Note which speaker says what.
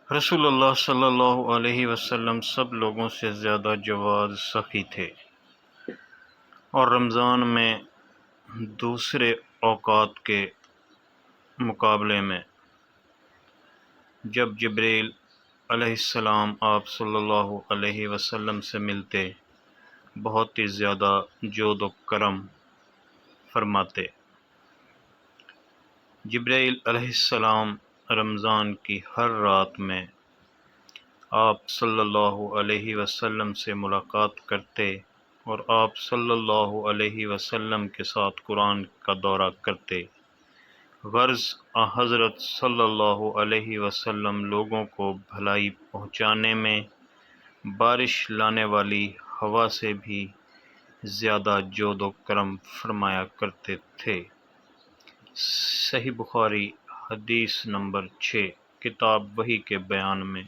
Speaker 1: رسول اللہ صلی اللہ علیہ وسلم سب لوگوں سے زیادہ جواد سخی تھے، اور رمضان میں دوسرے اوقات کے مقابلے میں جب جبریل علیہ السلام آپ صلی اللہ علیہ وسلم سے ملتے بہت ہی زیادہ جود و کرم فرماتے۔ جبریل علیہ السلام رمضان کی ہر رات میں آپ صلی اللہ علیہ وسلم سے ملاقات کرتے اور آپ صلی اللہ علیہ وسلم کے ساتھ قرآن کا دورہ کرتے۔ غرض حضرت صلی اللہ علیہ وسلم لوگوں کو بھلائی پہنچانے میں بارش لانے والی ہوا سے بھی زیادہ جود و کرم فرمایا کرتے تھے۔ صحیح بخاری حدیث نمبر 6 کتاب وحی کے بیان میں۔